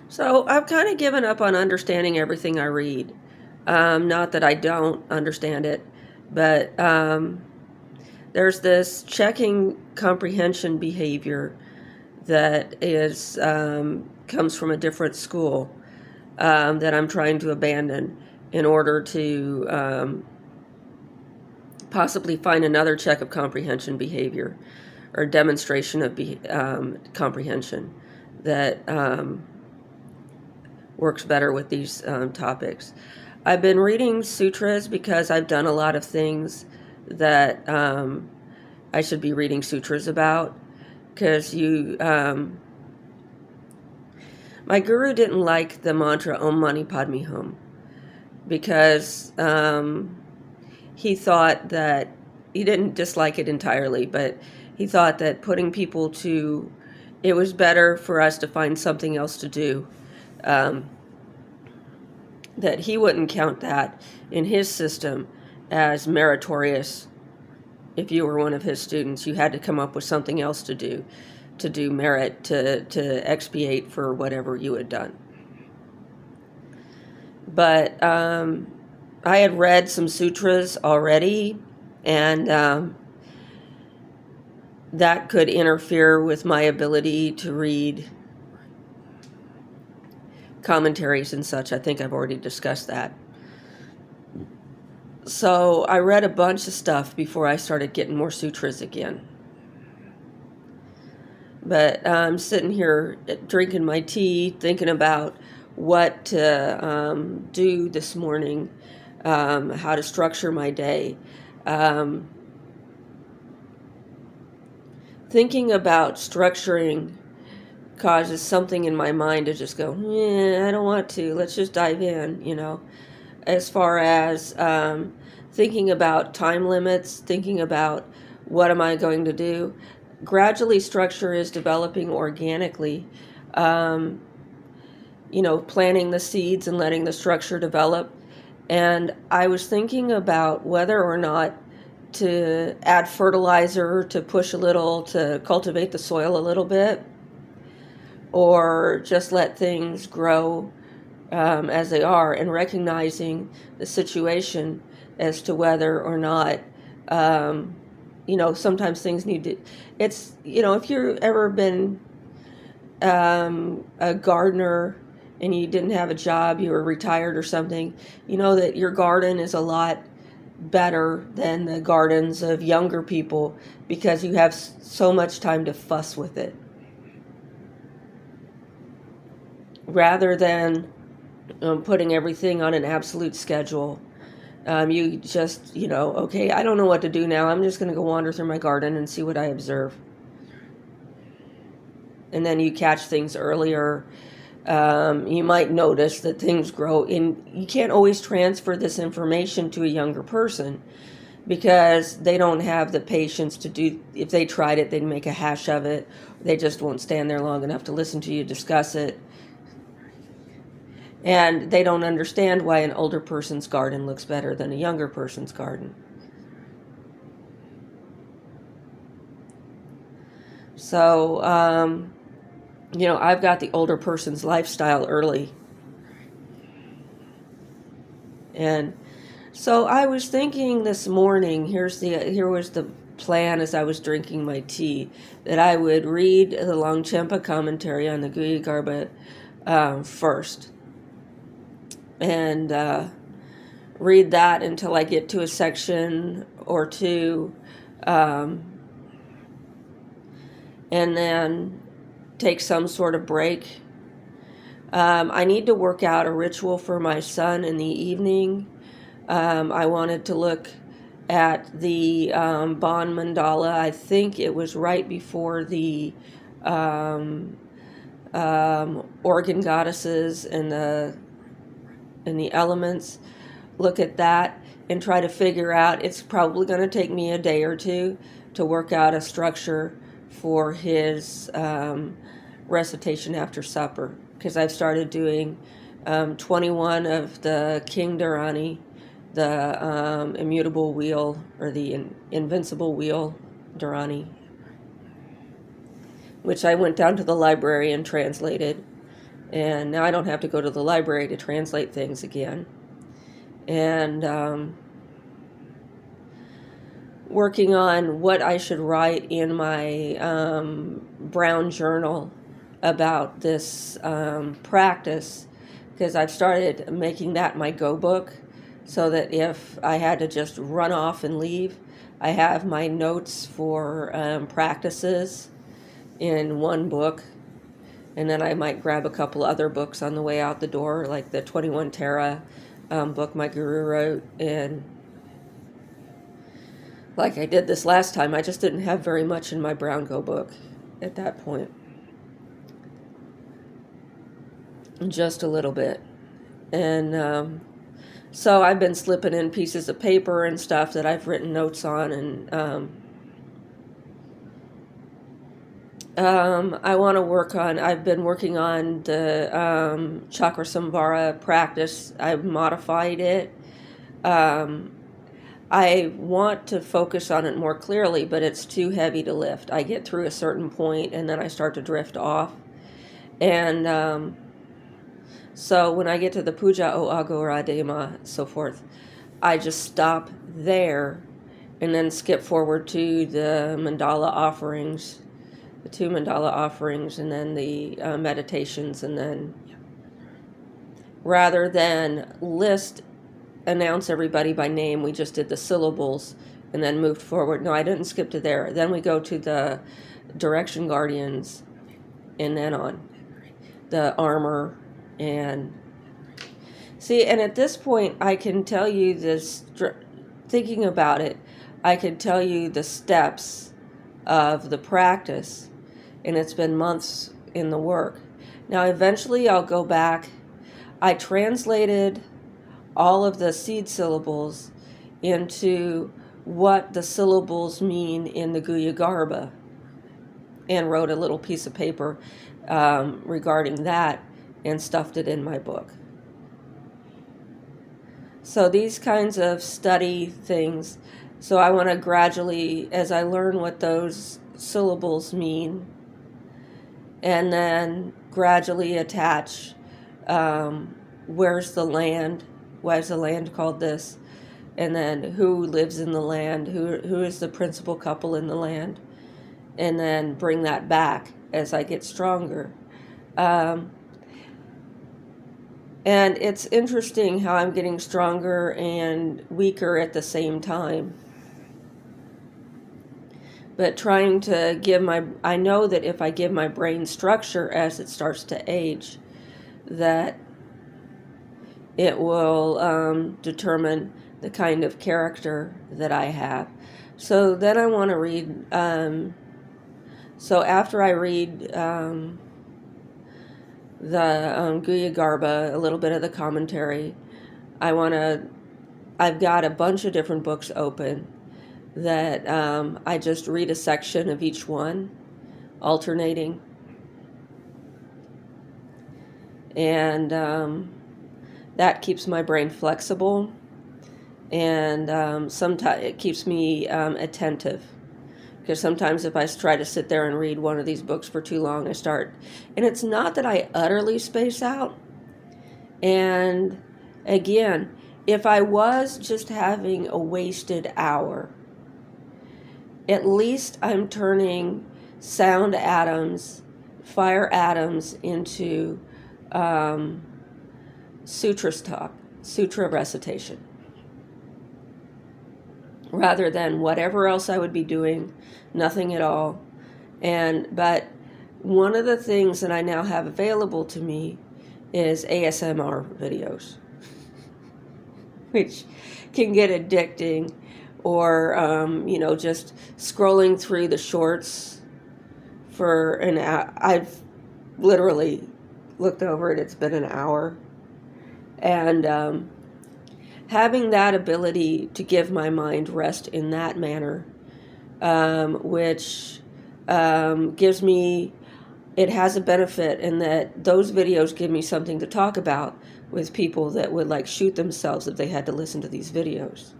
So I've kind of given up on understanding everything I read. Not that I don't understand it, but there's this checking comprehension behavior that is comes from a different school that I'm trying to abandon in order to possibly find another check of comprehension behavior or demonstration of comprehension that works better with these topics. I've been reading sutras because I've done a lot of things that I should be reading sutras about. Because my guru didn't like the mantra Om Mani Padme Hum because he thought that he didn't dislike it entirely, but he thought that putting people to it was better for us to find something else to do. That he wouldn't count that in his system as meritorious. If you were one of his students, you had to come up with something else to do merit, to expiate for whatever you had done. But I had read some sutras already, and that could interfere with my ability to read commentaries and such. I think I've already discussed that. So I read a bunch of stuff before I started getting more sutras again. But I'm sitting here drinking my tea, thinking about what to do this morning, how to structure my day. Thinking about structuring causes something in my mind to just go, I don't want to. Let's just dive in, As far as thinking about time limits, thinking about what am I going to do. Gradually, structure is developing organically. Planting the seeds and letting the structure develop. And I was thinking about whether or not to add fertilizer to push a little, to cultivate the soil a little bit, or just let things grow as they are, and recognizing the situation as to whether or not, sometimes things need to, if you've ever been a gardener and you didn't have a job, you were retired or something, you know that your garden is a lot better than the gardens of younger people because you have so much time to fuss with it. Rather than putting everything on an absolute schedule, you just, okay, I don't know what to do now. I'm just going to go wander through my garden and see what I observe. And then you catch things earlier. You might notice that things grow in. You can't always transfer this information to a younger person because they don't have the patience to do. If they tried it, they'd make a hash of it. They just won't stand there long enough to listen to you discuss it. And they don't understand why an older person's garden looks better than a younger person's garden. So, I've got the older person's lifestyle early. And so I was thinking this morning, here was the plan as I was drinking my tea, that I would read the Longchenpa commentary on the Guhya Garbha first. And read that until I get to a section or two, and then take some sort of break. I need to work out a ritual for my son in the evening. I wanted to look at the Bon Mandala. I think it was right before the organ goddesses and the elements. Look at that and try to figure out. It's probably going to take me a day or two to work out a structure for his recitation after supper, because I've started doing 21 of the King Dharani, the immutable wheel, or the invincible wheel Dharani, which I went down to the library and translated. And now I don't have to go to the library to translate things again. And working on what I should write in my brown journal about this practice, because I've started making that my go book, so that if I had to just run off and leave, I have my notes for practices in one book, and then I might grab a couple other books on the way out the door, like the 21 Tara book my guru wrote. And like I did this last time, I just didn't have very much in my brown go book at that point. Just a little bit. And so I've been slipping in pieces of paper and stuff that I've written notes on. And I want to work on, I've been working on the Chakra Samvara practice. I've modified it. I want to focus on it more clearly, but it's too heavy to lift. I get through a certain point and then I start to drift off. And so when I get to the Puja o Agora Dema, so forth, I just stop there and then skip forward to the mandala offerings, the 2 mandala offerings, and then the meditations. And then rather than announce everybody by name, we just did the syllables and then moved forward. No, I didn't skip to there. Then we go to the direction guardians and then on the armor. And see, and at this point I can tell you this, thinking about it, I can tell you the steps of the practice, and it's been months in the work. Now eventually I'll go back. I translated all of the seed syllables into what the syllables mean in the Guya Garbha, and wrote a little piece of paper regarding that and stuffed it in my book. So these kinds of study things, so I want to gradually, as I learn what those syllables mean, and then gradually attach where's the land, why is the land called this, and then who lives in the land, who is the principal couple in the land, and then bring that back as I get stronger. And it's interesting how I'm getting stronger and weaker at the same time. But trying to I know that if I give my brain structure as it starts to age, that it will determine the kind of character that I have. So then I want to read, so after I read the Guya Garbha, a little bit of the commentary, I've got a bunch of different books open that I just read a section of each one, alternating. And that keeps my brain flexible, and sometimes it keeps me attentive. Because sometimes if I try to sit there and read one of these books for too long, I start. And it's not that I utterly space out. And again, if I was just having a wasted hour, at least I'm turning sound atoms, fire atoms into sutras talk, sutra recitation, rather than whatever else I would be doing, nothing at all. But one of the things that I now have available to me is ASMR videos, which can get addicting, or just scrolling through the shorts for an hour. I've literally looked over it, it's been an hour. And having that ability to give my mind rest in that manner, which gives me, it has a benefit in that those videos give me something to talk about with people that would like shoot themselves if they had to listen to these videos.